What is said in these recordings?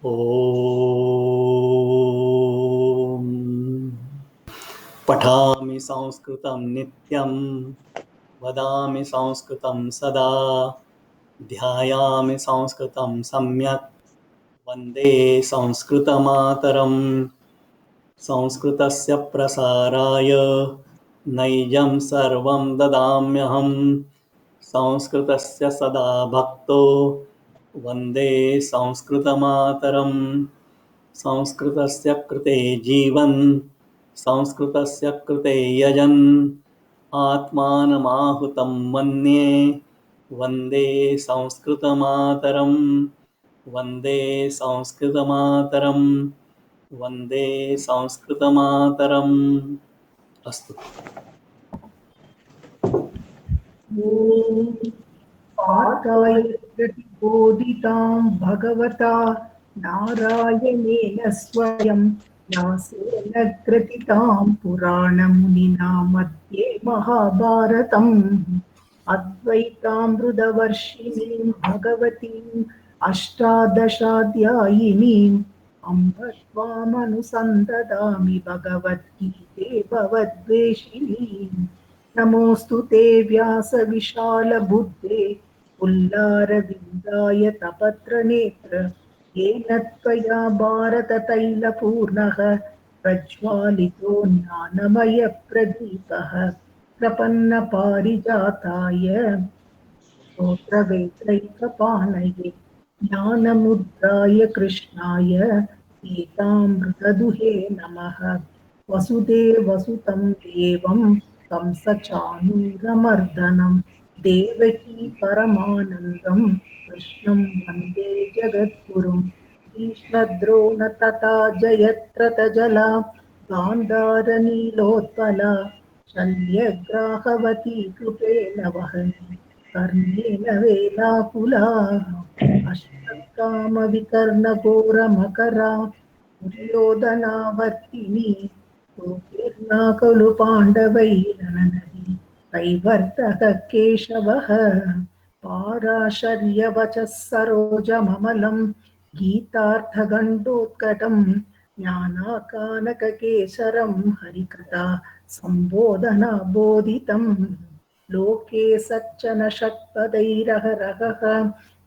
ॐ पठामि संस्कृतं नित्यं वदामि संस्कृतं सदा ध्यायामि संस्कृतं सम्यक् वन्दे संस्कृतमातरम् संस्कृतस्य प्रसाराय नैजं सर्वं ददाम्यहम् संस्कृतस्य सदा भक्तो वन्दे संस्कृतमातरम् संस्कृतस्य कृते जीवन् संस्कृतस्य कृते यजन् आत्मानमाहुतं मन्ये वन्दे संस्कृतमातरम् वन्दे संस्कृतमातरम् वन्दे संस्कृतमातरम् अस्तु। पार्थाय प्रतिबोधितां भगवता नारायणेन स्वयं व्यासेन ग्रथितां पुराणमुनिना मध्ये महाभारतम् अद्वैतामृतवर्षिणीं भगवतीम् अष्टादशाध्यायिनीम् अम्ब त्वामनुसन्ददामि भगवद्गीते भवद्वेषिणीम् नमोऽस्तु ते व्यासविशालबुद्धे पुल्लारविन्दाय तपत्रनेत्र येन त्वया भारततैलपूर्णः प्रज्वालितो ज्ञानमयप्रदीपः प्रपन्नपारिजाताय स्तोत्रवेत्रैकपाणये ज्ञानमुद्राय कृष्णाय गीतामृतदुहे नमः। वसुदेवसुतं देवं कंसचाणूरमर्दनं देवकी परमानन्दं कृष्णं वन्दे जगद्गुरुं भीष्मद्रोण तथा जयत्रतजला गान्धारनीलोत्पला शल्यग्राहवती कृपेण वहनी कर्णेन वेलाकुला अश्वत्थामविकर्णघोरमकरा दुर्योधनावर्तिनी गोपीर्ना खलु पाण्डवैरनदी कैवर्तः केशवः पाराशर्यवचः सरोजममलं गीतार्थगण्डोत्कटं ज्ञानाकानककेसरं हरिकथा सम्बोधना बोधितम् लोके सच्चन षट्पदैरहरहः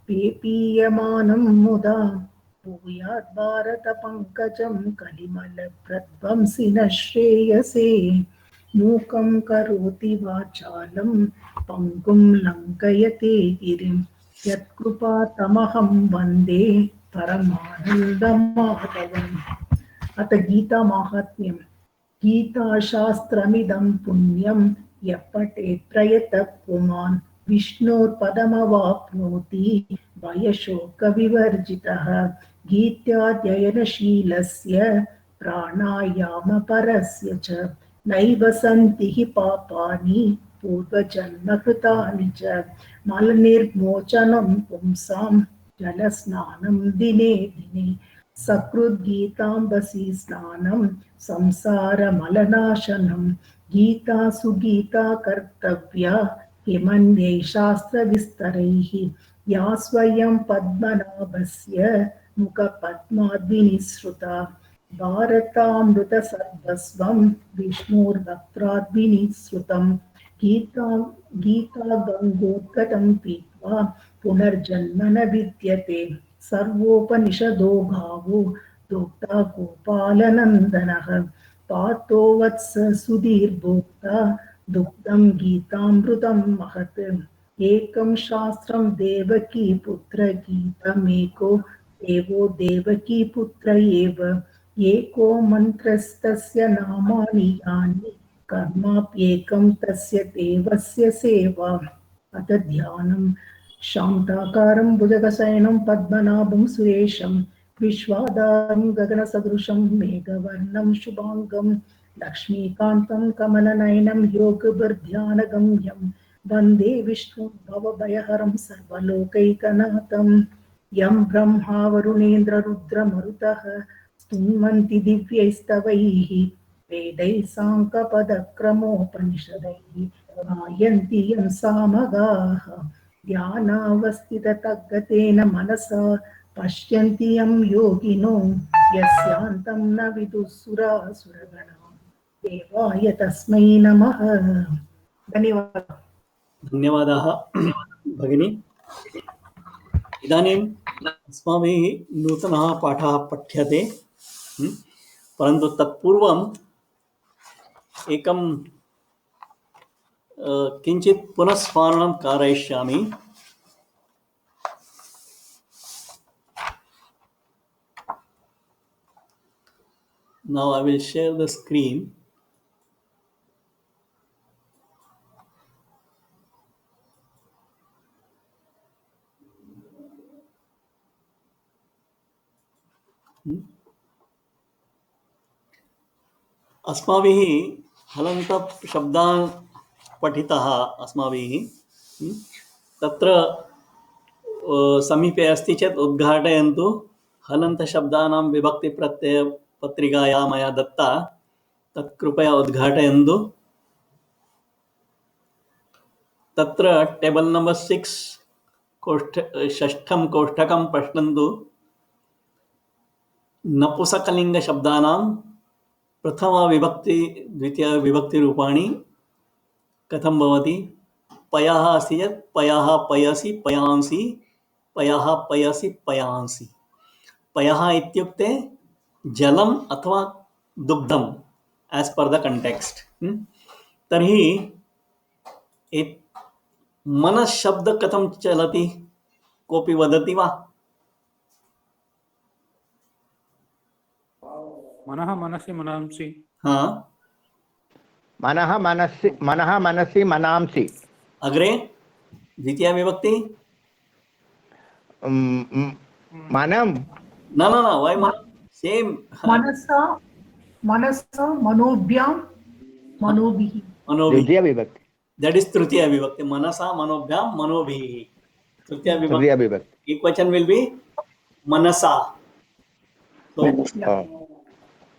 पेपीयमानं मुदा भूयात् भारतपङ्कजं कलिमलप्रध्वंसिनः श्रेयसे मूकं करोति वाचालं पङ्गुं लङ्कयते गिरिं यत्कृपातमहं वन्दे परमानन्दमाधवम्। अथ गीता माहात्म्यम्। गीताशास्त्रमिदं पुण्यं यः पठेत् प्रयतः पुमान् विष्णोर्पदमवाप्नोति भयशोकविवर्जितः। गीताध्ययनशीलस्य प्राणायामपरस्य च नैव सन्ति हि पापानि पूर्वजन्मकृतानि च। मलनिर्मोचनं पुंसां जलस्नानं दिने दिने सकृद्गीताम्बसी स्नानं संसारमलनाशनं। गीता सुगीता कर्तव्या किमन्यै शास्त्रविस्तरैः या स्वयं पद्मनाभस्य मुखपद्माद्विनिसृता। भारतामृतसर्वस्वं विष्णोर्वक्त्राद्विनिसृतं। गीता गङ्गोद्गतं पीत्वा पुनर्जन्म न विद्यते। सर्वोपनिषदो गावो दोक्ता गोपालनन्दनः। पार्थो वत्स सुधीर्भोक्ता दुग्धं गीतामृतं महत्। एकं शास्त्रं देवकी पुत्र गीतमेको देवो देवकी पुत्र एव। एको मन्त्रस्तस्य नामानि यानि कर्माप्येकं तस्य देवस्य सेवा। अथ ध्यानं। शान्ताकारं भुजगशयनं पद्मनाभं सुरेशं विश्वाधारं गगनसदृशं मेघवर्णं शुभाङ्गं लक्ष्मीकान्तं कमलनयनं योगभिर्ध्यानगम्यं वन्दे विष्णुं भवभयहरं सर्वलोकैकनाथं। यं ब्रह्मा वरुणेन्द्ररुद्रमरुतः स्तुन्वन्ति दिव्यैस्तवैः वेदैः साङ्कपदक्रमोपनिषदैः गायन्ति यं सामगाः। ध्यानावस्थिततद्गतेन मनसा पश्यन्ति यं योगिनो यस्यान्तं न विदुः सुरगणा देवाय तस्मै नमः। धन्यवादः। धन्यवादाः भगिनी। इदानीम् अस्माभिः नूतनः पाठः पठ्यते, परन्तु तत्पूर्वम् एकं किञ्चित् पुनस्स्मरणं कारयिष्यामि। Now I will share the screen. अस्माभिः हलन्तशब्दान् पठितः अस्माभिः। तत्र समीपे अस्ति चेत् उद्घाटयन्तु। हलन्तशब्दानां विभक्तिप्रत्ययपत्रिकाया मया दत्ता, तत् कृपया उद्घाटयन्तु। तत्र टेबल नंबर 6 षष्ठं कोष्ठकं पश्यन्तु। नपुंसकलिङ्गशब्दानां प्रथमाविभक्ति द्वितीयविभक्तिरूपाणि कथं भवति। पयः अस्ति चेत् पयः पयसि पयांसि, पयः पयसि पयांसि। पयः इत्युक्ते जलम् अथवा दुग्धम् एस् पर् द कंटेक्स्ट। तर्हि मनःशब्द कथं चलति, कोऽपि वदति वा? मनः मनसि मनांसि। हाँ, मनः मनसि मनांसि। अग्रे द्वितीया विभक्ति मनम् न न न वै सेम मनसा मनसा मनोभ्यां मनोभिः। मनोभिः, द्वितीया विभक्ति। दैट इज तृतीया विभक्ति। मनसा मनोभ्यां मनोभिः। तृतीया तृतीया विभक्ति विभक्ति। एकवचन विल बी मनसा। तो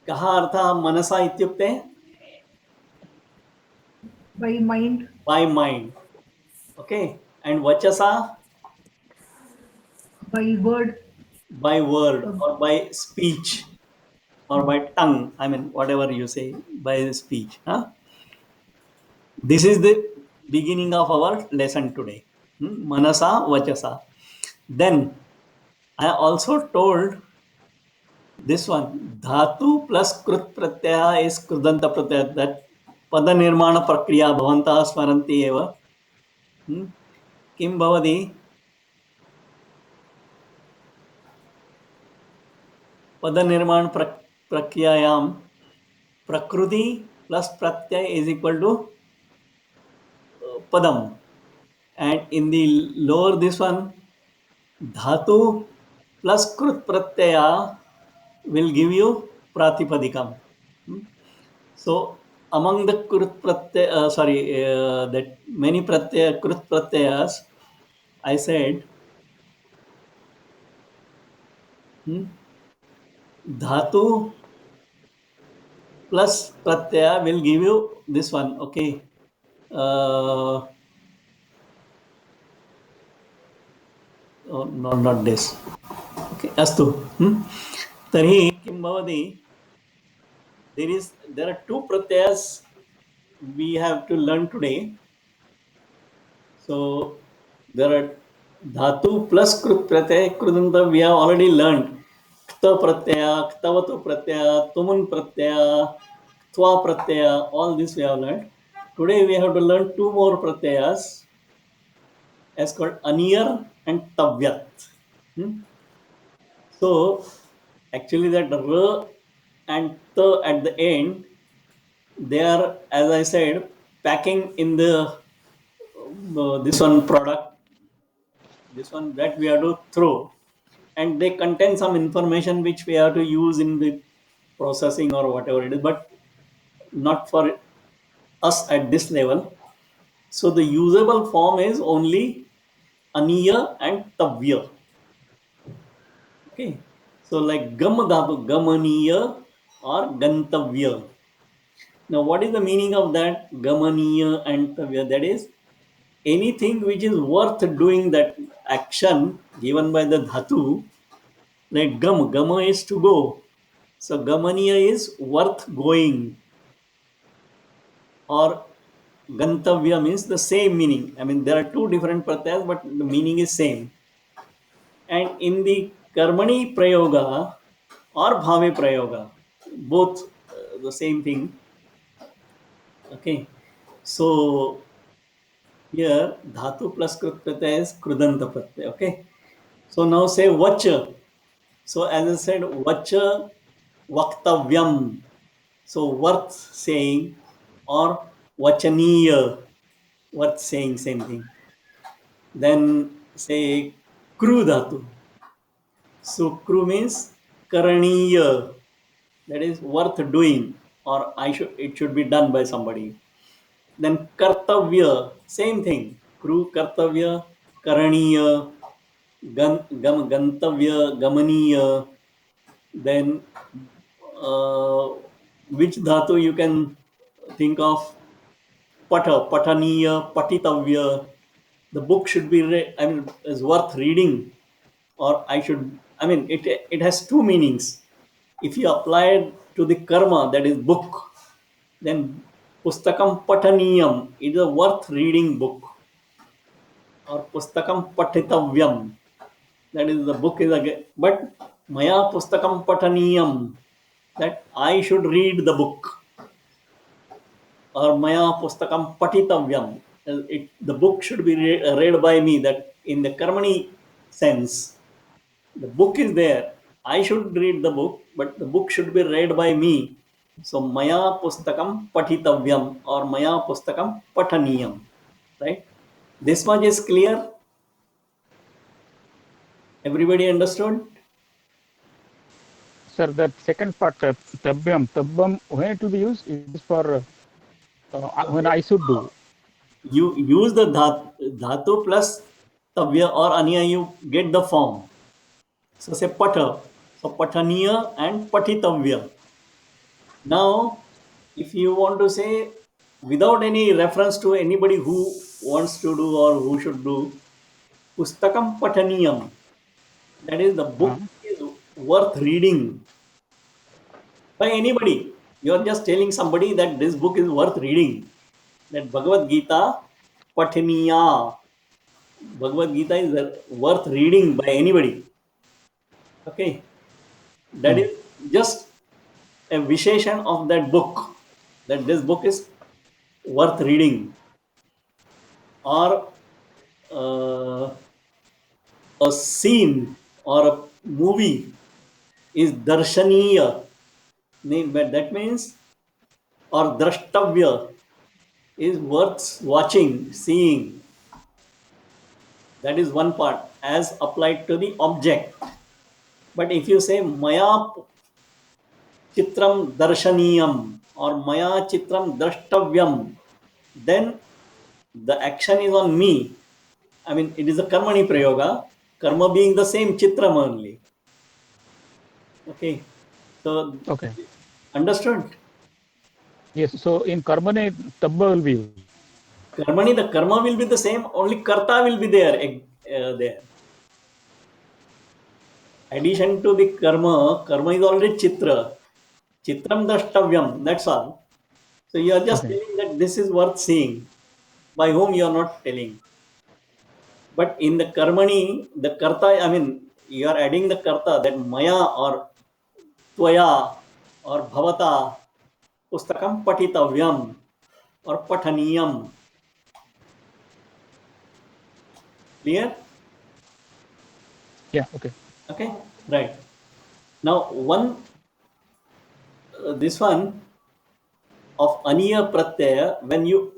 कः अर्थः मनसा इत्युक्ते? by mind, by mind. Okay, and vachasa by word, by word or by speech or by tongue. I mean, whatever you say, by speech. Huh? This is the beginning of our lesson today. Manasa vachasa. Then I also told this one, dhatu plus krut pratyaya is krudanta pratyaya. That pada nirmana prakriya bhavantah smaranti eva. Kim bhavati? पद निर्माण प्रक्रियायां प्रकृति plus प्रत्यय is equal to पदम, and in the lower this one dhatu plus krut pratyaya will give you pratipadikam. So among the krut pratyaya that many pratyaya krut pratyayas, I said dhatu plus pratyaya will give you this one. Okay, oh, no, not this. Okay, astu. Tarhi kim bhavati? There are two pratyayas we have to learn today. So there are dhatu plus krut pratyaya. Krudanta we have already learned. Kta pratyaya, ktavatu pratyaya, tumun pratyaya, twa pratyaya. All this we have learned. Today we have to learn two more pratyayas as called aniyar and tavyat. So actually that r and t at the end, they are, as I said, packing in the this one product, this one that we have to throw, and they contain some information which we have to use in the processing or whatever it is, but not for us at this level. So the usable form is only aniya and tavya. Okay, so like gam dhatu, gamaniya or gantavya. Now what is the meaning of that gamaniya and tavya? That is anything which is worth doing, that action given by the dhatu Like gama is to go. So gamaniya is worth going, or gantavya means the same meaning. I mean, there are two different pratyas, but the meaning is same. And in the karmani prayoga or bhave prayoga, both the same thing. Okay, so here dhatu plus krut pratyaya is krudanta pratyaya. Okay, so now say vacha. So as I said, vacha vaktavyam. So worth saying, or vachaniya, worth saying, same thing. Then say kru dhatu. So kru means karaniya, that is worth doing, or it should be done by somebody. Then kartavya, same thing. Kru kartavya, karaniya, gantavya, gamaniya. Then which dhatu you can think of? Pataniya, patitavya. The book should be read, I mean, is worth reading, or I mean, it has two meanings. If you apply it to the karma, that is book, then pustakam pataniyam is a worth reading book, or pustakam patitavyam, that is the book is again, but maya pustakam pataniyam, that I should read the book, or maya pustakam patitavyam, the book should be read by me, that in the karmani sense, the book is there. I should read the book, but the book should be read by me. So maya pustakam patitavyam, or maya pustakam pataniyam, right? This much is clear. Everybody understood? Sir, that second part, tabbam, when it will be used? It is for when I should do. You use the dhatu plus tavya or aniya, you get the form. So say pata. So pataniya and patitavya. Now, if you want to say without any reference to anybody who wants to do or who should do, pustakam pataniyam, that is the book is worth reading by anybody. You are just telling somebody that this book is worth reading. That Bhagavad Gita pataniya, Bhagavad Gita is worth reading by anybody. Okay, that is just a visheshan of that book, that this book is worth reading. Or a scene or a movie is darshaniya, but that means, or drashtavya, is worth watching, seeing. That is one part as applied to the object. But if you say maya chitram darshaniyam or maya chitram drashtavyam, then the action is on me. I mean, it is a karmani prayoga, karma being the same chitram only. Okay, so Okay. understood? Yes. So in karmane, tabba will be used. Karmani, the karma will be the same, only karta will be there. There. Addition to the karma is already chitra. Chitram drashtavyam, that's all. So you are just Okay. telling that this is worth seeing. By whom you are not telling. But in the karmani, the karta, I mean, you are adding the karta, that maya or tvaya or bhavata pustakam patitavyam or pataniyam. Clear? Yeah. Okay. Okay, right. Now, this one of aniya pratyaya, when you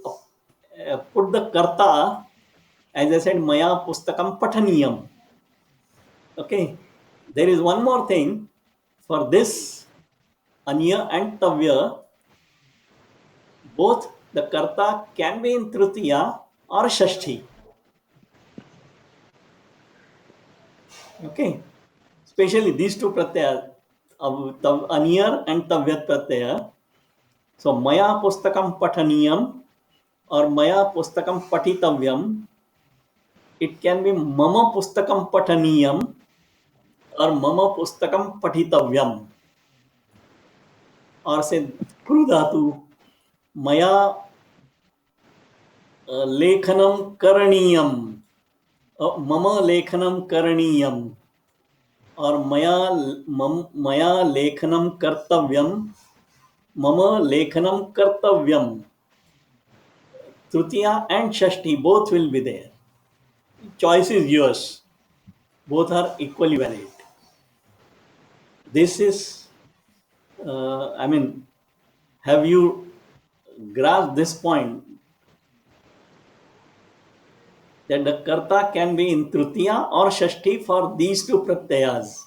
put the karta, as I said, maya pustakam pataniyam. Okay, there is one more thing for this aniya and tavya. Both the karta can be in tritiya or shashti. Okay, especially these two pratyaya, aniyar and tavyat pratyaya. So maya pustakam pataniyam or maya pustakam patitavyam. It can be mama pustakam pataniyam or mama pustakam patitavyam, or say kru dhatu, maya lekhanam karaniyam, mama lekhanam karaniyam, or maya lekhanam kartavyam, mama lekhanam kartavyam. Tritiya and Shashti both will be there. Choice is yours. Both are equally valid. This is, have you grasped this point that the karta can be in Tritiya or Shashti for these two pratyayas?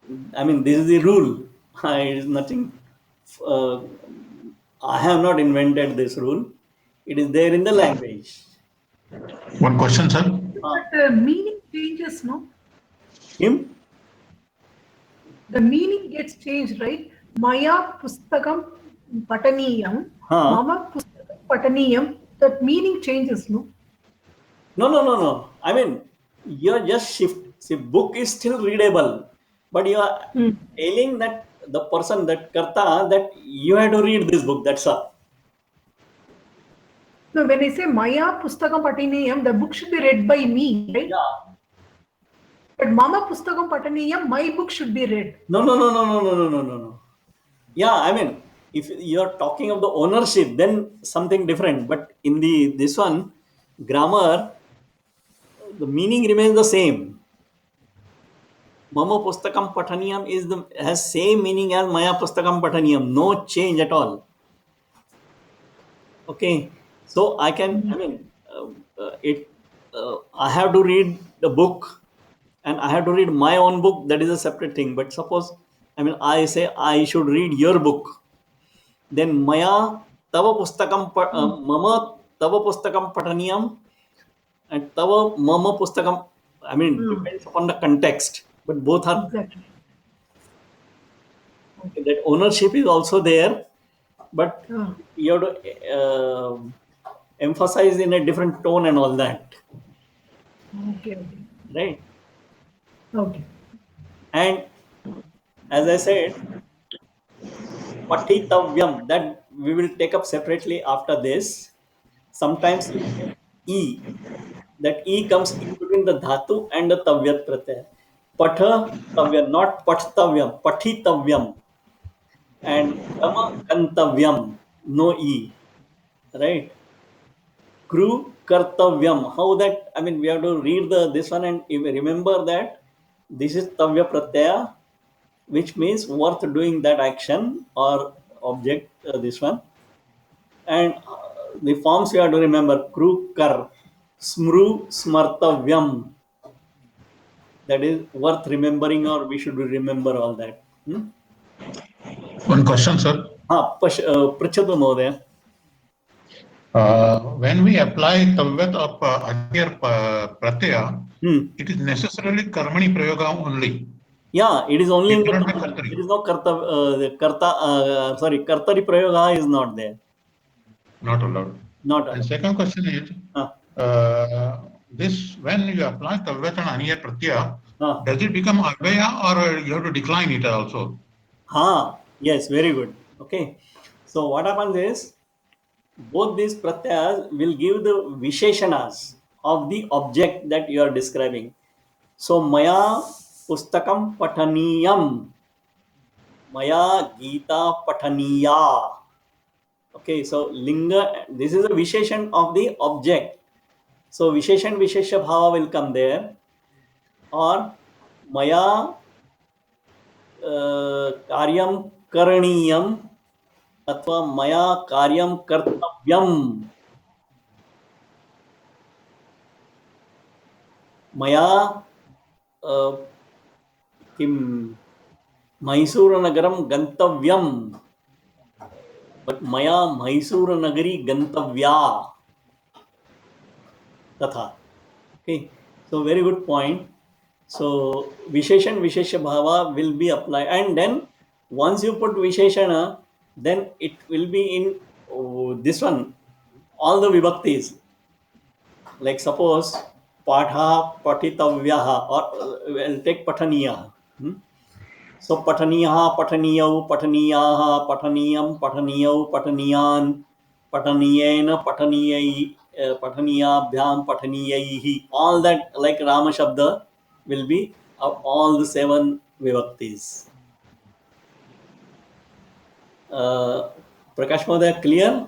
This is the rule. It is nothing. I have not invented this rule. It is there in the language. One question, sir. But the meaning changes, no? Him? The meaning gets changed, right? Maya pustakam pataniyam, Huh? mama pustakam pataniyam. That meaning changes, no? No. You're just shift. See, book is still readable, but you are telling that the person, that karta, that you have to read this book. That's all. No, when I say Maya pustakam pataniyam, the book should be read by me, right? Yeah. But Mama pustakam pataniyam, my book should be read. No. Yeah, if you're talking of the ownership, then something different. But in this one, grammar, the meaning remains the same. Mama pustakam pataniyam has same meaning as Maya pustakam pataniyam. No change at all. Okay, so I have to read the book, and I have to read my own book. That is a separate thing. But suppose, I say I should read your book, then Maya tava pustakam mama tava pustakam pataniyam, and tava mama pustakam. Depends upon the context, but both are. Exactly. That ownership is also there, but Ah, you have to emphasize in a different tone and all that, okay. right? Okay. And as I said, patitavyam, that we will take up separately after this. Sometimes you get e, that e comes in between the dhatu and the tavyat pratyaya. Patha not pattavyam, patitavyam, and kama kantavyam, no e, right? Kru kartavyam. How that? We have to read this one, and if we remember that this is tavya pratyaya, which means worth doing that action or object. This one, and the forms you have to remember: kru kar, smru smartavyam. That is worth remembering, or we should remember all that. One question, sir. Prachadu Mahodaya. When we apply tavyat of Anyar pratyaya, it is necessarily karmani prayoga only. Yeah, it is only It in the cannot be karta. kartari. There is no kartari prayoga is not there. Not allowed. Not And allowed. second question is, this when you apply tavyat and Anyar pratyaya, does it become avaya or you have to decline it also? Yes, very good. Okay. So what happens is, both these pratyas will give the visheshanas of the object that you are describing. So maya pustakam pataniyam, maya gita pataniya. Okay, so linga, this is a visheshan of the object. So visheshan vishesha bhava will come there, or maya karyam karaniyam, अथवा मया कार्यं कर्तव्यम, मया किं मैसूरुनगरं गन्तव्यम, but मया मैसूरुनगरी गन्तव्या, तथा. Okay, so very good point. So visheshan vishesha bhava will be applied, and then once you put visheshana, then it will be in this one, all the vibhaktis. Like suppose Patha Patitavyah, or we'll take Pataniya. So Pataniyaha, Pataniyau, Pataniyaha, Pataniyam, Pataniyau, Pataniyan, Pataniyena, Pataniyai, Pataniyabhyam, Pataniyaihi. All that like Rama Shabda will be of all the 7 vibhaktis. Prakash Madhya, clear?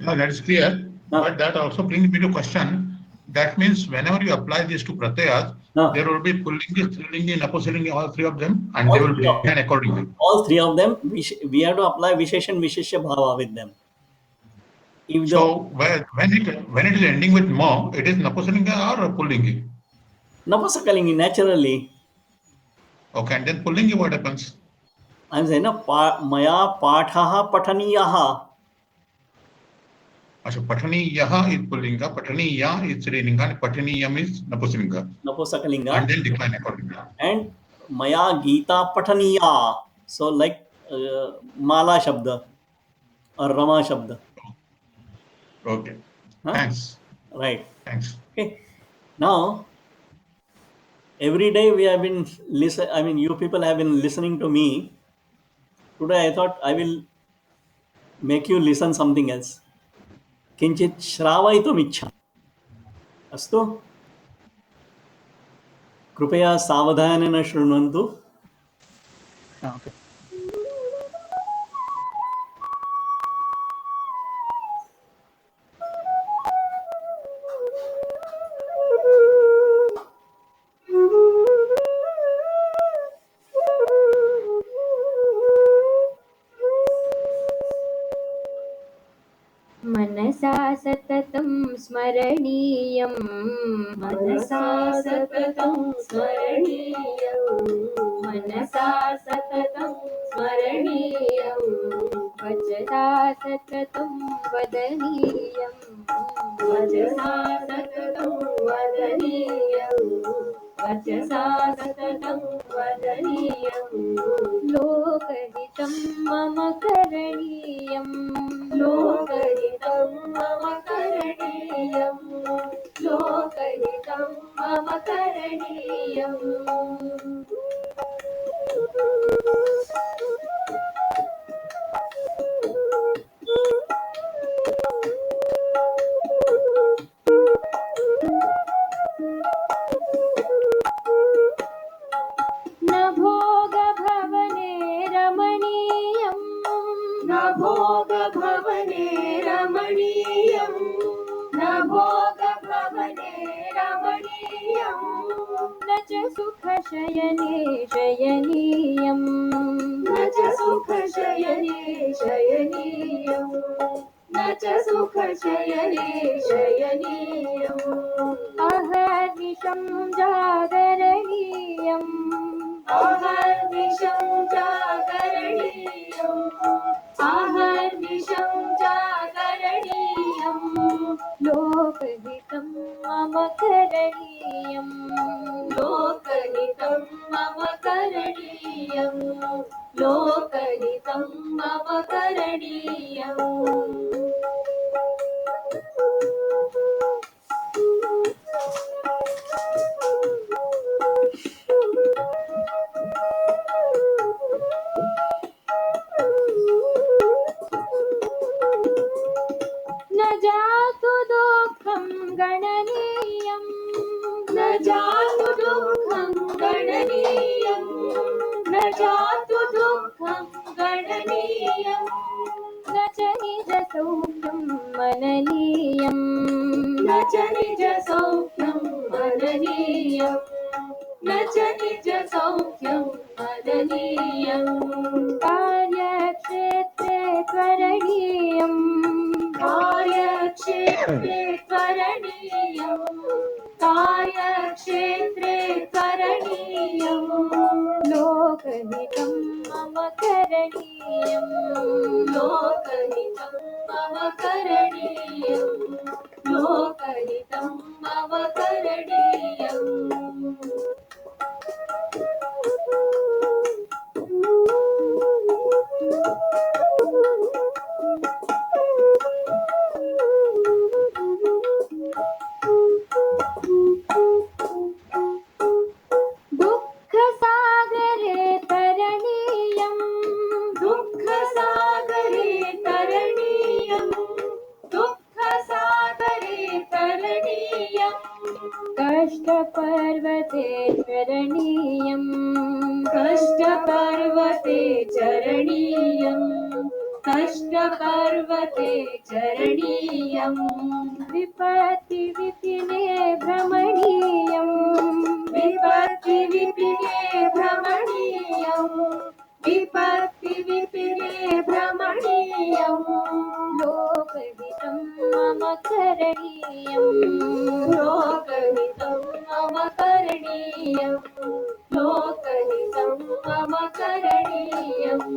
No, that is clear. But that also brings me to question. That means whenever you apply these two pratyayas, there will be pullingi, strilingi, napusalingi, all 3 of them, and they will be taken accordingly. All 3 of them, we have to apply Visheshan Visheshya Bhava with them. If So when it is ending with mo, it is napusalinga or pullingi? Napasakalingi, naturally. Okay, and then pullingi, what happens? I'm saying, Maya Pathaha Pataniyaha. So pataniyaha is pullinga, pataniya is strilinga, and pataniyam is napusalinga. Napasakalinga. And then decline accordingly. And Maya Gita Pataniya. So like Mala Shabda or Rama Shabda. Okay. Huh? Thanks. Right. Thanks. Okay. Now, every day we have been you people have been listening to me. Today I thought I will make you listen something else. Kinchit Shravaitum Ichha. Astu? Krupaya Savadhanena Shrunvantu. Okay. मनसा सततं स्मरणीयं मनसा सततं स्मरणीयं मनसा सततं स्मरणीयं वचसा सततं वदनीयं वचसा सततं वदनीयं वचसा सततं वदनीयं लोकहितं मम करणीयं लोकहितं मम करणीयं लोकहितं मम करणीयम् न भोगभवने रमणीयं न भोगभवने रमणीयं न भोगभवने रमणीयं न च सुखशयने शयनीयं न च सुखशयने शयनीयं न च सुखशयने शयनीयम् अहर्निशं जागरणीयम् अहर्निशं जागरणीयम् अहर्निशं जागरणीयम् लोकहितं मम करणीयम् लोकहितं मम करणीयम् लोकहितं मम करणीयम् न जातु दुःखं गणनीयं न जातु दुःखं गणनीयं न जातु दुःखं गणनीयं न च निजसौख्यं मननीयं न च निजसौख्यं मननीयं न च निजसौख्यं मननीयं कार्यक्षेत्रे त्वरणीयं कार्यक्षेत्रे त्वरणीयं कार्यक्षेत्रे त्वरणीयं लोकहितं मम करणीयं लोकहितं मम करणीयं लोकहितं मम करणीयम् कष्टपर्वते चरणीयम् कष्टपर्वते चरणीयम् कष्टपर्वते चरणीयम् विपत्तिविपिने भ्रमणीयम् विपत्तिविपिने भ्रमणीयम् विपत्तिविपिने भ्रमणीयम् लोकहितं मम करणीयम् लोकहितं मम करणीयम् लोकहितं मम करणीयम्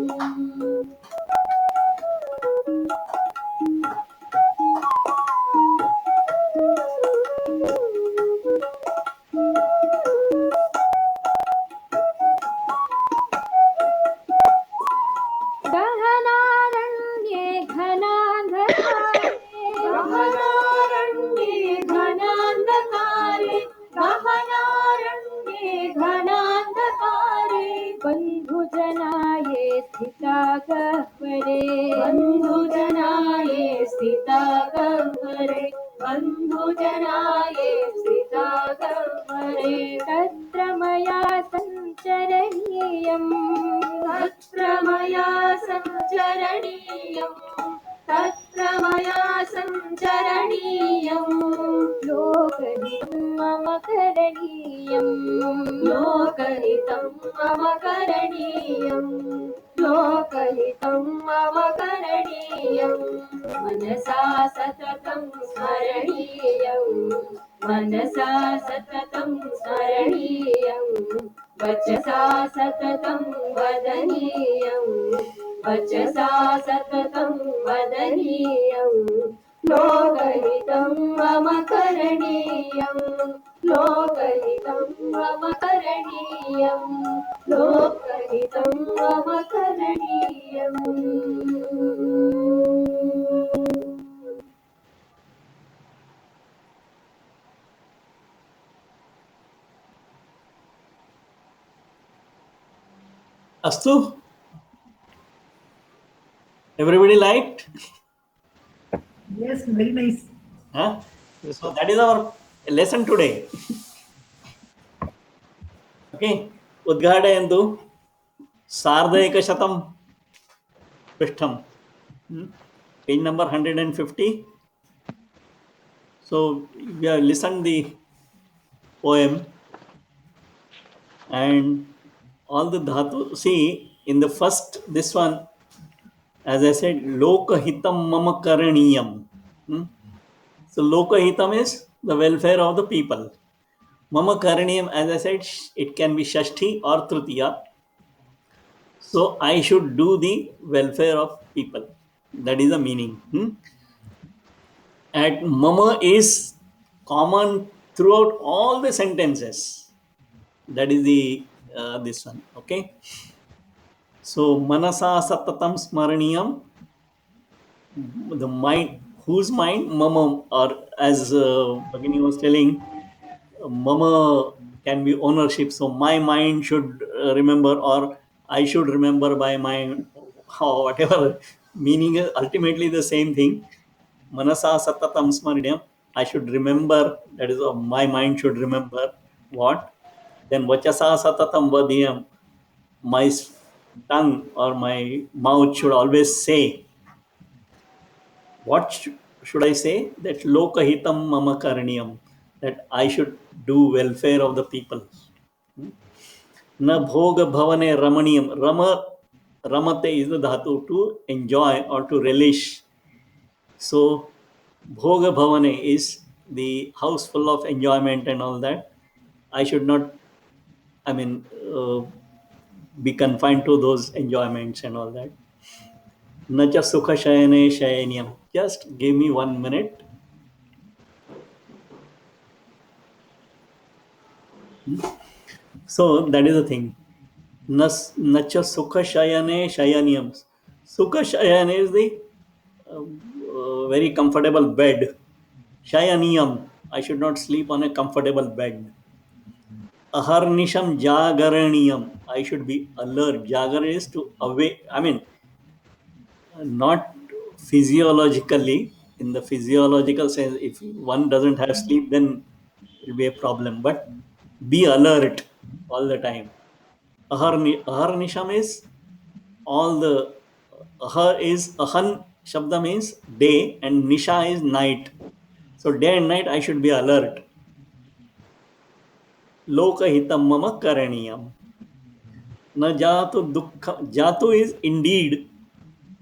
गहनारण्ये घनान्धकारे गहनारण्ये घनान्धकारे गहनारण्ये घनान्धकारे बन्धुजनाये स्थिता गह्वरे बन्धुजनाये स्थिता गह्वरे बन्धुजनाये स्थिता गह्वरे तत्र मया सञ्चरणीयम् तत्र मया सञ्चरणीयम् तत्र मया सञ्चरणीयम् लोकहितं मम करणीयम् लोकहितं मम करणीयम् लोकहितं मम करणीयम् मनसा सततं स्मरणीयम् मनसा सततं स्मरणीयम् वचसा सततं वदनीयम् वचसा सततं वदनीयम् लोकहितं मम करणीयम् लोकहितं मम करणीयम् लोकहितं मम करणीयम् Astu? Everybody liked? Yes, very nice. Huh? So that is our lesson today. Okay. Udghadayantu सार्धैकशतं पृष्ठं. Page number 150. So we have listened the poem and all the dhatu. See, in the first, this one, as I said, lokahitam mama karaniyam. So lokahitam is the welfare of the people. Mama karaniyam, as I said, it can be shashti or tritiya. So I should do the welfare of people. That is the meaning. And mama is common throughout all the sentences. That is the this one. Okay. So manasa satatam smaraniyam, the mind, whose mind? Mama, or as Bhagini was telling, mama can be ownership. So my mind should remember, or I should remember by my, or whatever meaning is ultimately the same thing. Manasa satatam smaraniyam, I should remember, that is my mind should remember what? Then vachasa satatam vadiyam, my tongue or my mouth should always say. What should I say? That lokahitam mama karaniyam, that I should do welfare of the people. Na bhoga bhavane ramaniyam. Ramate is the dhatu, to enjoy or to relish. So bhoga bhavane is the house full of enjoyment and all that. I should not, be confined to those enjoyments and all that. Nacha sukha shayane shayaniyam. Just give me 1 minute. So that is the thing. Nacha sukha shayane shayaniyam. Sukha shayane is the very comfortable bed. Shayaniyam, I should not sleep on a comfortable bed. Aharnisham jagaraniyam, I should be alert. Jagar is to awake. Not physiologically. In the physiological sense, if one doesn't have sleep, then will be a problem. But be alert all the time. Ahar nisha means all the ahar is ahan shabda means day and nisha is night. So day and night I should be alert. Lokahitam mama karaniyam. Na jatu dukkha. Jatu is indeed,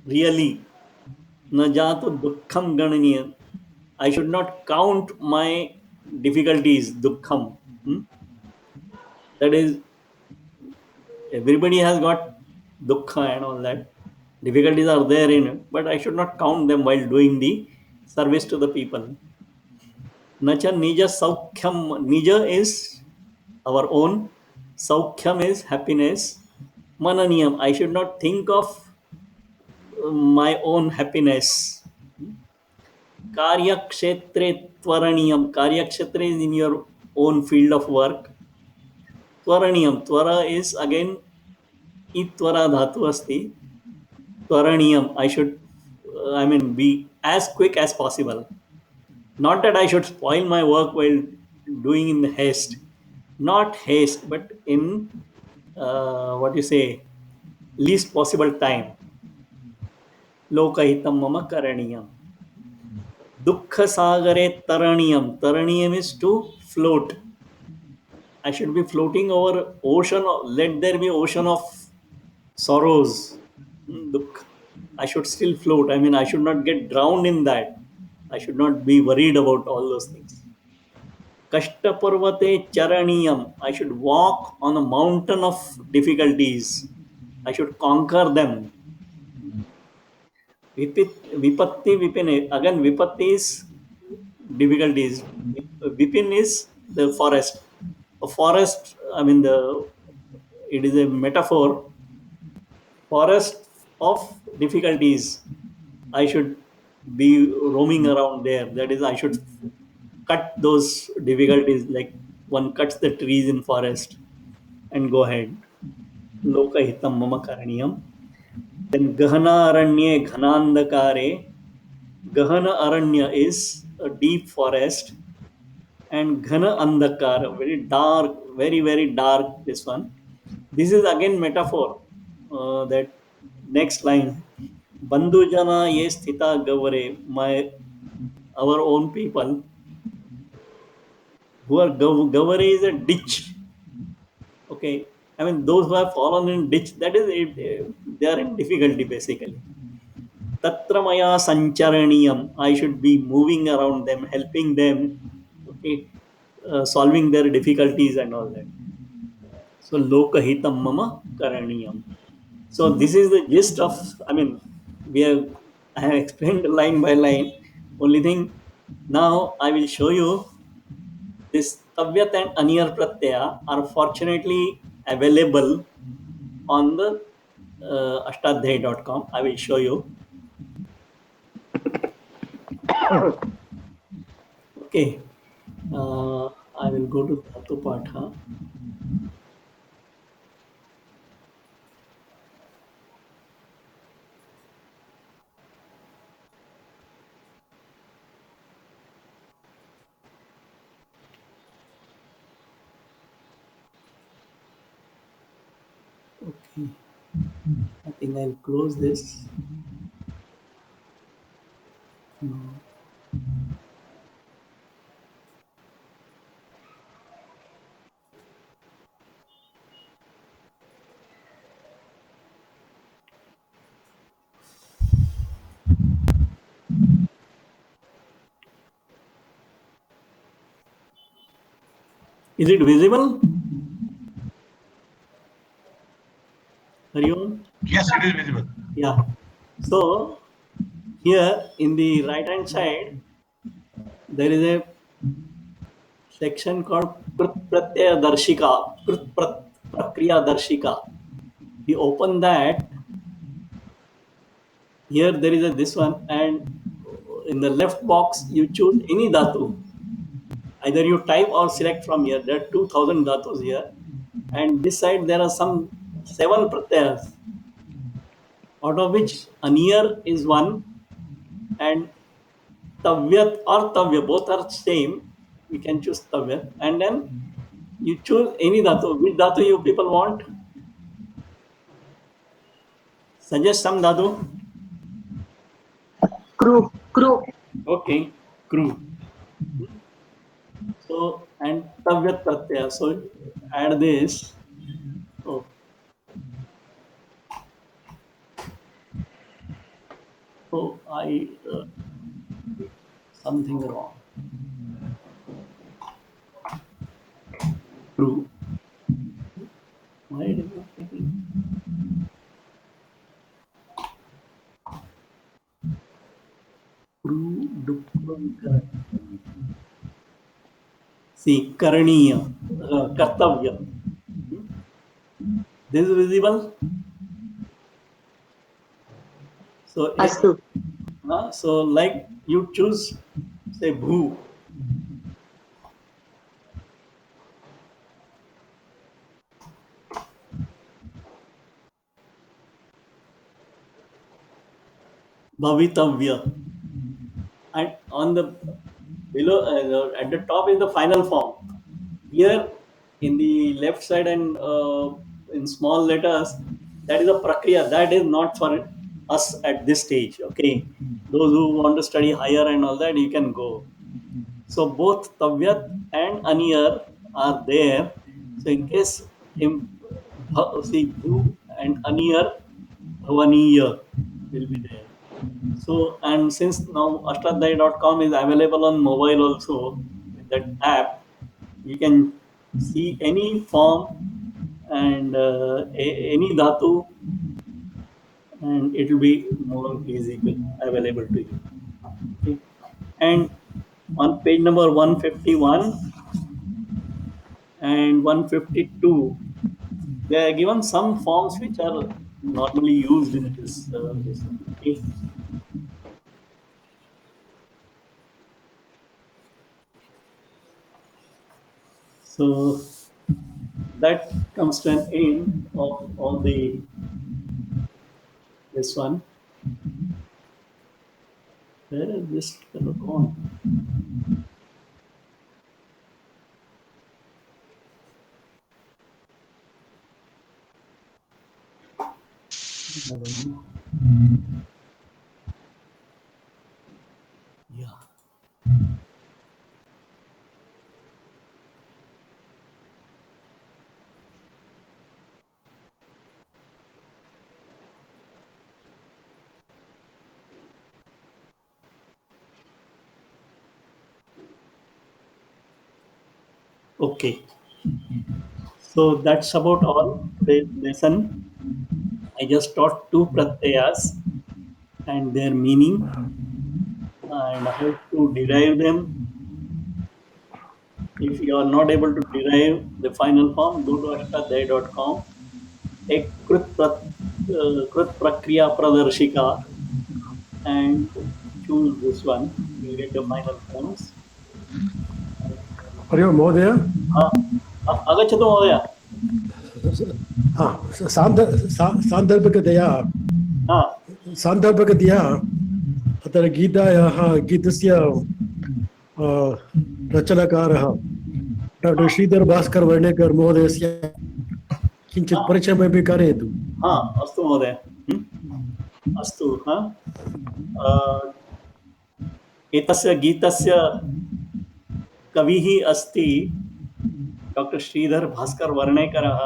really. Na jatu dukkham gananiyam. I should not count my difficulties, dukkham. That is, everybody has got dukkha and all that. Difficulties are there in it, but I should not count them while doing the service to the people. Nacha nija saukhyam. Nija is our own. Saukhyam is happiness. Mananiyam. I should not think of my own happiness. Karya kshetre twaraniyam. Karya kshetre is in your own field of work. Twaraniyam. Twara is again itvara dhatu asti. Twaraniyam. I should, be as quick as possible. Not that I should spoil my work while doing in haste. Not haste, but in least possible time. Lokahitam mama karaniyam. Dukkha sagare taraniyam. Taraniyam is to float. I should be floating over ocean. Let there be ocean of sorrows. Dukkha. I should still float. I should not get drowned in that. I should not be worried about all those things. Kashta parvate charaniyam. I should walk on a mountain of difficulties. I should conquer them. Vipatti vipine. Again, vipatti is difficulties. Vipin is the forest. A forest, it is a metaphor. Forest of difficulties. I should be roaming around there. That is, I should cut those difficulties like one cuts the trees in forest and go ahead. Lokahitam mama karaniyam. Then Gahana Aranye Ghanandakare. Gahana Aranya is a deep forest, and Ghana Andakar, very dark, very, very dark. This one. This is again metaphor. That next line. Bandhujana ye sthita gavare. Our own people who are gavare is a ditch. Okay. Those who have fallen in ditch, that is it, they are in difficulty basically. Tatramaya sancharaniyam. I should be moving around them, helping them, okay, solving their difficulties and all that. So lokahitam mama karaniyam. So this is the gist of. I have explained line by line. Only thing, now I will show you this tavyat and aniyar pratyaya are fortunately available on the ashtadhyayi.com. I will show you. Okay. I will go to Dhatu Patha. Okay. I think I'll close this. Is it visible? Hari Om? Yes, it is visible. Yeah. So here in the right hand side, there is a section called Krit Pratyaya Darshika. Krit Prakriya Darshika. We open that. Here there is this one, and in the left box you choose any dhatu. Either you type or select from here. There are 2000 dhatus here, and this side there are some 7 pratyayas, out of which aniyar is one, and tavyat or tavya, both are same. you can choose Tavyat, and then you choose any dhatu. Which dhatu you people want? Suggest some dhatu. Kru. Okay, Kru. So, and Tavyat Pratyaya. So, add this. Oh. So, I something wrong. Kru. Why did it not taking? Kru Dukram. See, Karaniya, Kartavya. This is visible. So, Astu. so like you choose, say, Bhu. Bhavitavya. And on the below, at the top is the final form. Here in the left side and in small letters, that is a prakriya. That is not for us at this stage. Okay, those who want to study higher and all that, you can go. So both Tavyat and Aniyar are there. So in case see Bhu and Aniyar, Bhavaniya will be there. So, and since now Ashtadhyayi.com is available on mobile also with that app, you can see any form and any dhatu, and it will be more easy available to you. Okay. And on page number 151 and 152, they are given some forms which are normally used in this. Okay. So that comes to an end of all this one. Where is this fellow gone? I don't know. Yeah. Okay. So that's about all today's lesson. I just taught two pratyayas and their meaning and how to derive them. If you are not able to derive the final form, go to ashtadhyayi.com, take Krut Prakriya Pradarshika and choose this one. You get the final forms. Hari ओं महोदय आगच्छतु महोदय. सान्दर्भिकतया अत्र गीतस्य रचनाकारः doctor Shridhar Bhaskar Varnekar महोदयस्य किञ्चित् परिचयमपि कारयतु. अस्तु महोदय. अस्तु. एतस्य गीतस्य कविः अस्ति डॉक्टर श्रीधर भास्कर वर्णेकरः.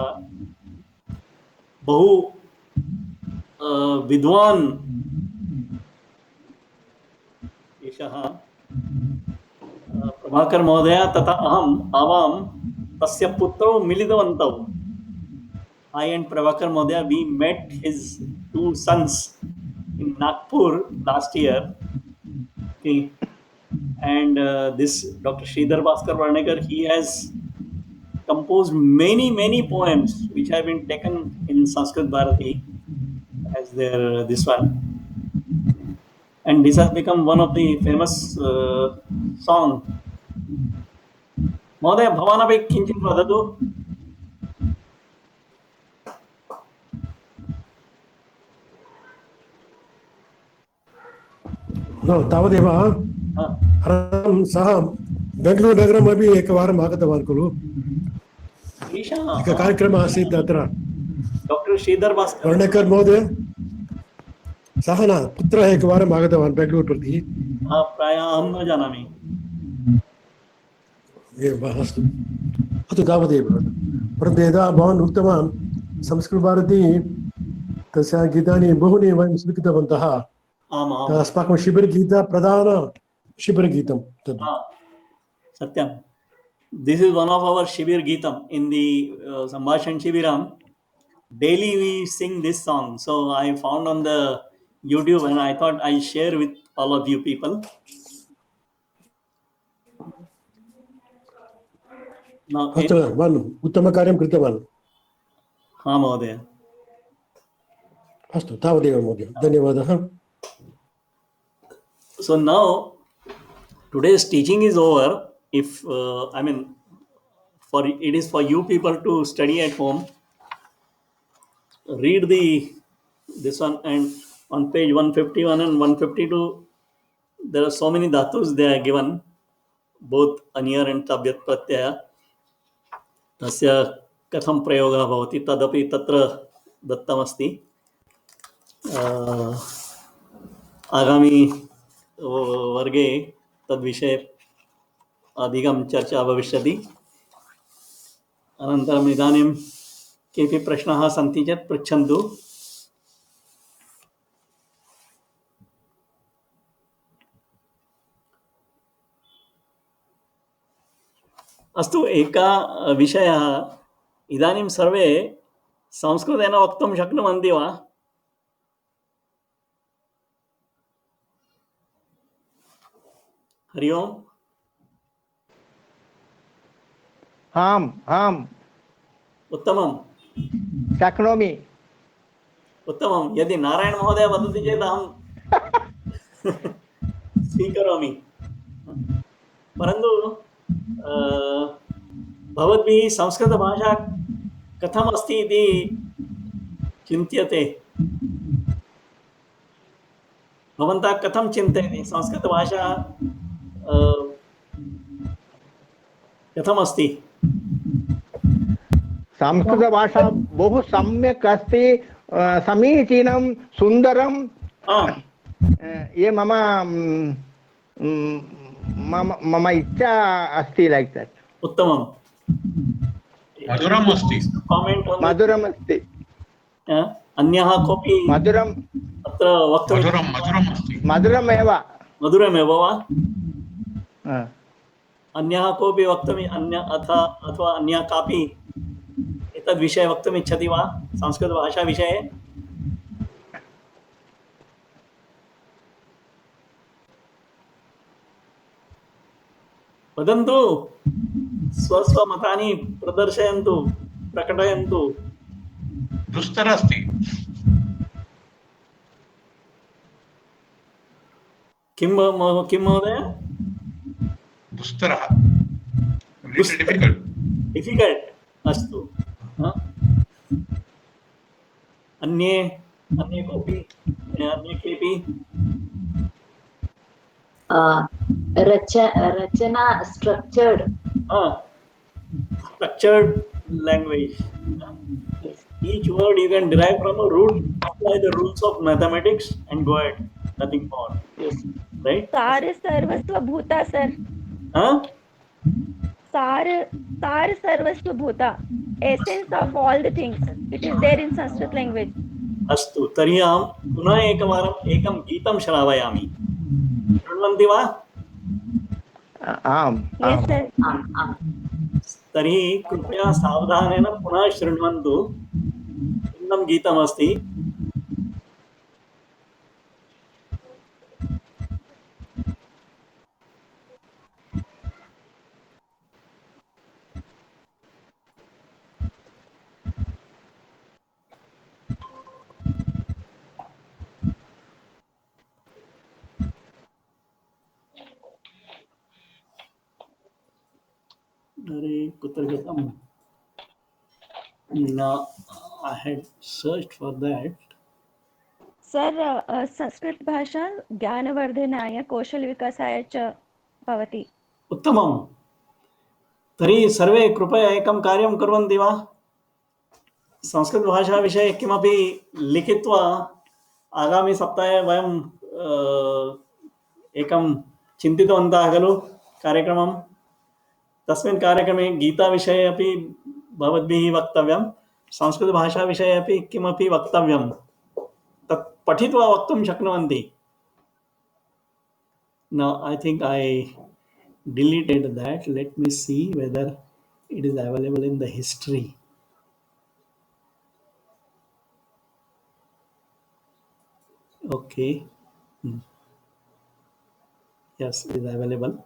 बहु विद्वान् एषः. प्रभाकर महोदय तथा आवां तस्य पुत्रौ मिलितवन्तौ. I and Prabhakar Mhodaya, we met his two sons in Nagpur last year. Okay. And this Dr. Sridhar Bhaskar Varnekar, he has composed many poems which have been taken in Sanskrit Bharati as their this one. And this has become one of the famous song. Mhodaya, bhavanapi kinchit vadatu. तावदेव सः बेङ्गलूरुनगरमपि एकवारम् आगतवान् खलु एकः कार्यक्रमः आसीत् तत्र doctor Shridhar Bhaskar वर्णेकर् महोदय सः न पुत्रः एकवारम् आगतवान् बेङ्गलूरु प्रति प्रायः अहं न जानामि एवम् अस्तु अस्तु तावदेव परन्तु यदा भवान् उक्तवान् संस्कृतभारती तस्य गीतानि बहूनि वयं स्वीकृतवन्तः आम् अस्माकं शिबिरगीता प्रधान शिबिरगीतं तद् सत्यं this is one of our shibir geetam in the sambhashan shibiram. Daily we sing this song, so I found on the YouTube and I thought I share with all of you people. Now अस्तु भवान् उत्तमकार्यं कृतवान् हाँ महोदय अस्तु तावदेव महोदय धन्यवादः So now today's teaching is over. If I mean it is for you people to study at home, read this one, and on page 151 and 152 there are so many dhatus they are given, both anyar and tabyat pratyaya. Tasya katham prayogah bhavati tadapi tatra dattamasti. आगामी वर्गे तद्विषये अधिकं चर्चा भविष्यति। अनन्तरम् इदानीं केऽपि प्रश्नाः सन्ति चेत् पृच्छन्तु। अस्तु, एकः विषयः, इदानीं सर्वे संस्कृतेन वक्तुं शक्नुवन्ति वा? हरि ओम्। आम् आम् उत्तमं शक्नोमि। उत्तमं। यदि नारायण महोदय वदति चेत् अहं स्वीकरोमि। परन्तु भवद्भिः संस्कृतभाषा कथम् अस्ति इति चिन्त्यते? भवन्तः कथं चिन्तयति संस्कृतभाषा कथम् अस्ति? संस्कृतभाषा बहु सम्यक् अस्ति, समीचीनं, सुन्दरं। ये मम मम इच्छा अस्ति लैक् दट्। उत्तमं। मधुरम् अस्ति। मधुरम् अस्ति। अन्यः कोऽपि मधुरम् अत्र वक्तुं? मधुरम् अस्ति। मधुरमेव। मधुरमेव वा? अन्यः कोऽपि वक्तुम् अथवा अन्या कापि एतद्विषये वक्तुम् इच्छति वा संस्कृतभाषाविषये? वदन्तु, स्वस्वमतानि प्रदर्शयन्तु, प्रकटयन्तु। दुस्तर अस्ति। किं महोदय? दुस्तरः, डिफिकल्ट्। अस्तु। अन्ये कोऽपि, अन्ये केऽपि? रचना structured language. Each word you can derive from a root, apply the rules of mathematics and go ahead, nothing more. Yes, right? सार सर्वस्व भूता सर। सार सर्वस्व भूता, essence of all the things, it is there in Sanskrit language. अस्तु, तर्हि अहं पुनः एकवारम् एकं गीतं श्रावयामि। शृण्वन्ति वा? आम्। Yes sir. तर्हि कृपया सावधानेन पुनः शृण्वन्तु। भिन्नं गीतमस्ति। Now I had searched for that. Sir Sanskrit भाषा ज्ञानवर्धनाय कौशल विकासाय च भवति। उत्तमं। तर्हि सर्वे कृपया एकं कार्यं कुर्वन्ति वा? संस्कृतभाषाविषये किमपि लिखित्वा आगामिसप्ताहे वयं एकं चिन्तितवन्तः खलु कार्यक्रमं। तस्मिन् कार्यक्रमे गीताविषये अपि भवद्भिः वक्तव्यं, संस्कृतभाषाविषये अपि किमपि वक्तव्यं। तत् पठित्वा वक्तुं शक्नुवन्ति। Now I think I deleted that. Let me see whether it is available in the history. Okay. Yes, it is available.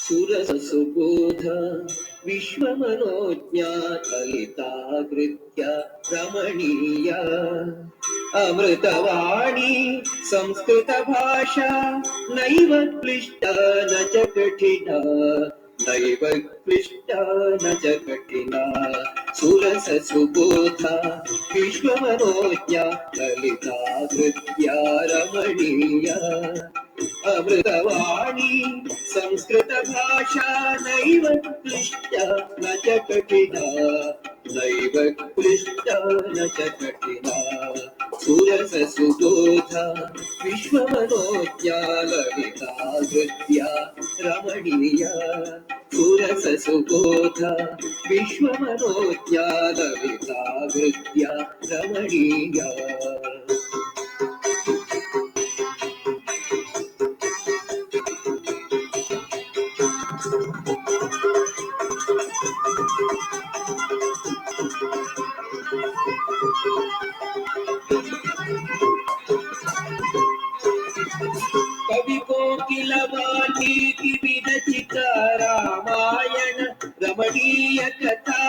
सुरसुबोध विश्वमनोज्ञा ललिताकृत्य Ramaniya अमृतवाणी संस्कृतभाषा नैव क्लिष्टा न च कठिना नैव क्लिष्टा न च कठिना सुरसुबोधा विश्वमनोज्ञा ललिताकृत्या रमणीया अमृतवाणी संस्कृतभाषा नैव क्लिष्टा न च कठिना नैव क्लिष्टा न च कठिना सुरसुबोधा विश्वमनोज्ञा ललिताकृत्या रमणीया सुरसुबोधा विश्वमनोज्ञा ललिताकृत्या रमणीया कवि कोकिलवाणी की विरचित रामायण रमणीय कथा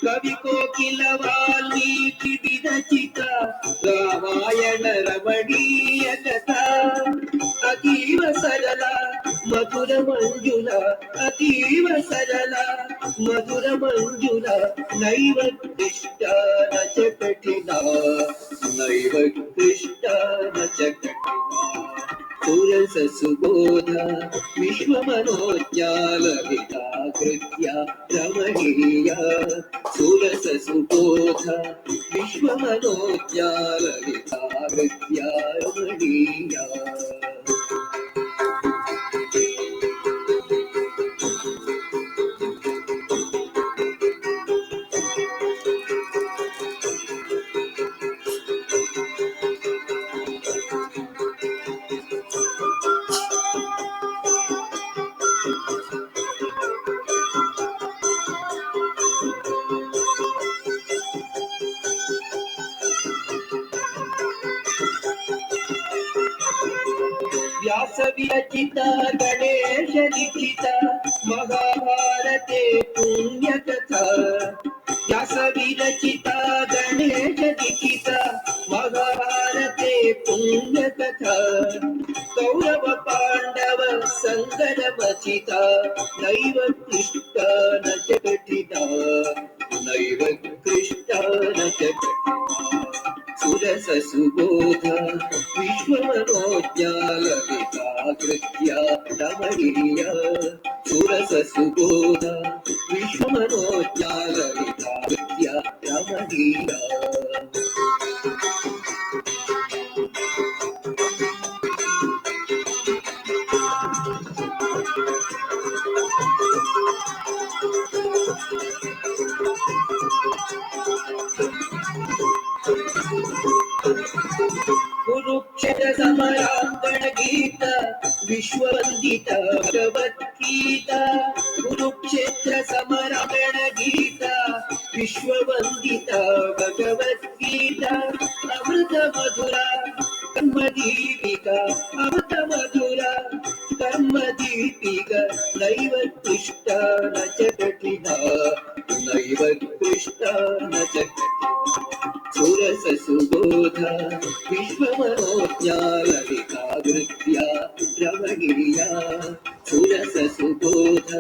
कवि कोकिलवाणी की विरचित रामायण रमणीय कथा अतीव सरला मधुर मंजुला अतीव सरला मधुर मंजुला नैव क्लिष्टा न च कठिना नैव क्लिष्टा न च कठिना सुरसुबोधा विश्वमनोज्ञा ललिताकृत्या रमणीया सुरसुबोधा विश्वमनोज्ञा ललिताकृत्या रमणीया व्यास विरचित गणेश लिखित महाभारते पुण्यकथा व्यास विरचित गणेश लिखित महाभारते पुण्यकथा कौरव पांडव संगमचिता नैव क्लिष्टा न च कठिना नैव क्लिष्टा न च कठिना सुरसुबोधा विश्वमनोज्ञा ललिताकृत्या रमणीया सुरसुबोधा विश्वमनोज्ञा ललिताकृत्या रमणीया कुरुक्षेत्र समरांगण गीत विश्ववंदिता भगवद्गीता कुरुक्षेत्र समरांगण गीता विश्ववंदिता भगवद्गीता अमृत मधुरा कर्म दीपिका अमृत मधुरा कर्म दीपिका नैव क्लिष्टा न च कठिना नैव क्लिष्टा न च कठिना सुरससुबोध विश्वमनोज्ञाललितावृत्या रमणीया सुरससुबोध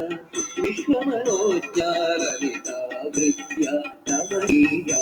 विश्वमनोज्ञाललितावृत्या रमणीया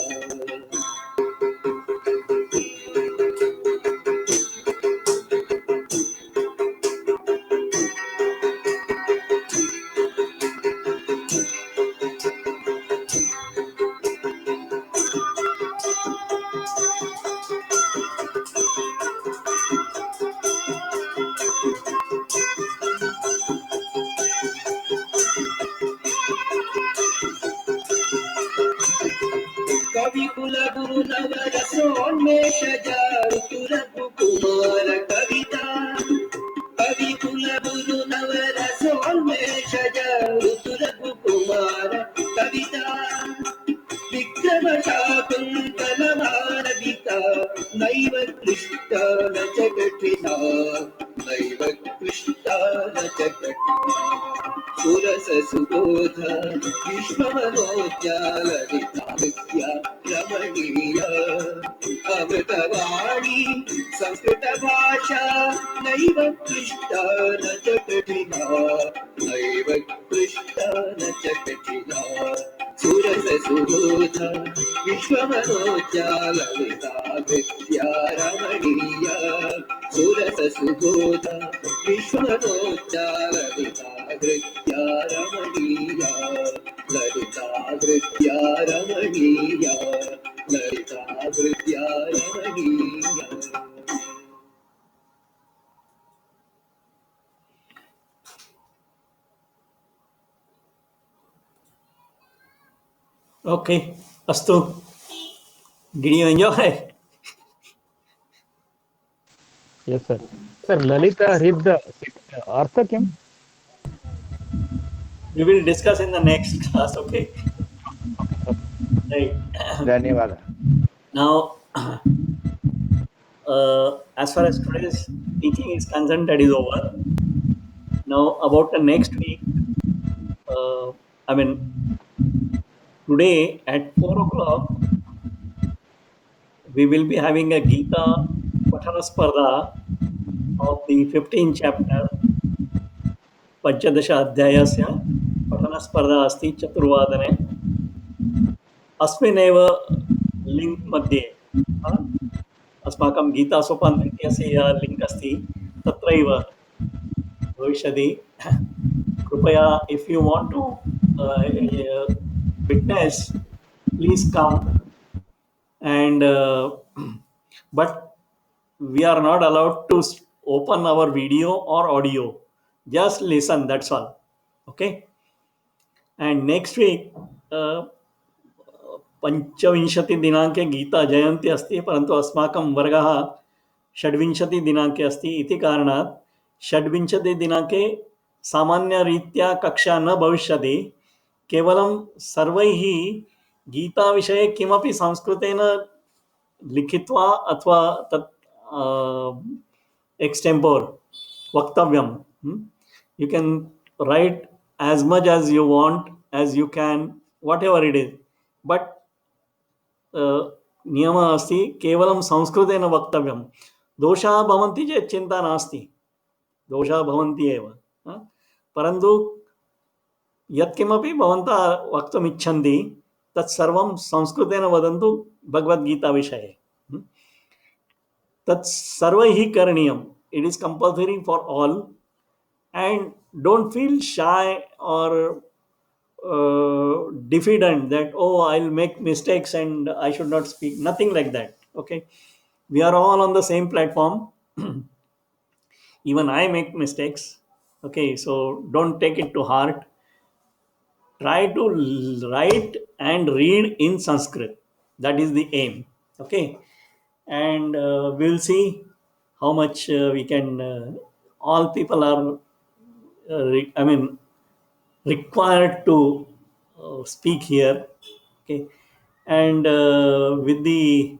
कविकुल गुरु नवरसोन्मेषज ऋतुरघुकुमार कविता कविकुल गुरु नवरसोन्मेषज ऋतुरघुकुमार कविता विक्रमशाकुन्तलमालविका नैव क्लिष्टा न च कठिना नैव क्लिष्टा न च कठिना सुरससुबोध विश्वमनोज्ञाललितावृत्या रमणीया अमृतवाणी संस्कृतभाषा नैव क्लिष्टा न च कठिना नैव क्लिष्टा न च कठिना सुरससुबोध विश्वमनोज्ञाललितावृत्या Ramaniya सुरससुबोध विश्वमनोज्ञाललितावृत्या Ramaniya ललितावृत्या Ramaniya ललितावृत्या Ramaniya Okay, Astu. Did you enjoy? Yes, sir. Sir, Lalita read the Artha Kim? We will discuss in the next class, okay? Right. धन्यवाद Now, as far as today's teaching is concerned, that is over. Now, about the next week, today at 4 o'clock, we will be having a Gita Pathana Spardha of the 15th chapter, Panchadasha Adhyayasya. Pathana Spardha asti Chaturvadane. अस्मिन्नेव link मध्ये अस्माकं गीता सोपान इत्यस्य link अस्ति तत्रैव भविष्यति कृपया if you want to witness please come and but we are not allowed to open our video or audio, just listen, that's all, okay? And next week पञ्चविंशतिदिनाङ्के गीता जयन्ती अस्ति, परन्तु अस्माकं वर्गः षड्विंशतिदिनाङ्के अस्ति इति कारणात् षड्विंशतिदिनाङ्के सामान्यरीत्या कक्षा न भविष्यति, केवलं सर्वैः गीताविषये किमपि संस्कृतेन लिखित्वा अथवा तत् एक्स्टेम्पोर् वक्तव्यं. You can write as much as you want, as you can, whatever it is, but नियमः अस्ति केवलं संस्कृतेन वक्तव्यं. दोषाः भवन्ति चेत् चिन्ता नास्ति, दोषाः भवन्ति एव, परन्तु यत्किमपि भवन्तः वक्तुम् इच्छन्ति तत् सर्वं संस्कृतेन वदन्तु. भगवद्गीताविषये तत् सर्वैः करणीयम्. It is compulsory for all, and don't feel shy or diffident that I'll make mistakes and I should not speak, nothing like that, okay? We are all on the same platform. Even I make mistakes, okay? So don't take it to heart. Try to write and read in Sanskrit, that is the aim, okay? And we'll see how much we can all people are required to speak here, okay? And with the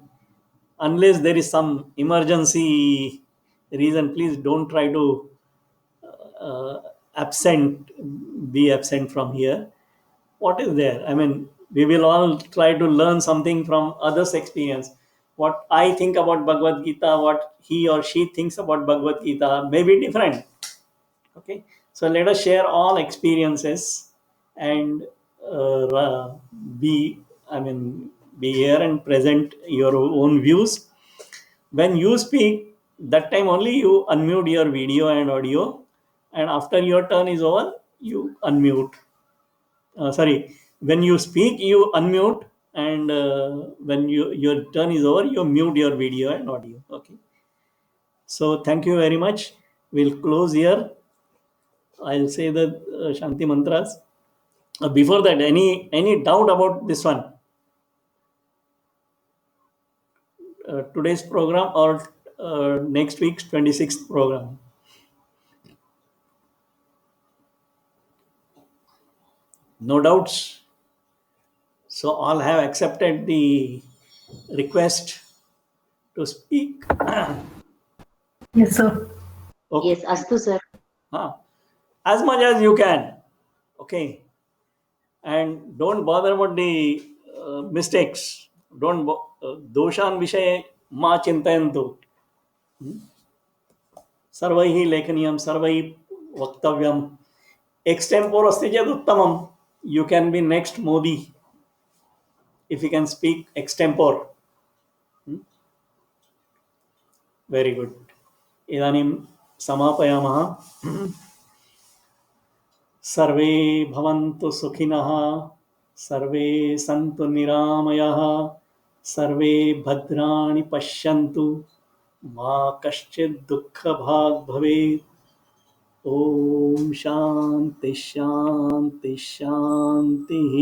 unless there is some emergency reason, please don't try to be absent from here. What is there? we will all try to learn something from others' experience. What I think about Bhagavad Gita, what he or she thinks about Bhagavad Gita may be different. Okay, so let us share all experiences and be, I mean, be here and present your own views. When you speak, that time only you unmute your video and audio, and after your turn is over, you unmute. Sorry, when you speak, you unmute, and when your turn is over, you mute your video and audio. Okay. So thank you very much. We'll close here. I'll say the Shanti mantras. Before that, any doubt about this one? Today's program or next week's 26th program? No doubts. So all have accepted the request to speak. Yes, sir. Okay. Yes, Astu sir. As much as you can. Okay. And don't bother about the mistakes. Don't doshan vishaye ma chintayantu. सर्वैः लेखनीयं सर्वैः वक्तव्यम् extempore अस्ति चेत् उत्तमं. You can be next Modi if you can speak extempore. Very good. इदानीं समापयामः. सर्वे भवन्तु सुखिनः, सर्वे सन्तु निरामयाः, सर्वे भद्राणि पश्यन्तु, मा कश्चित् दुःखभाग् भवेत्. ॐ शान्ति शान्ति शान्तिः.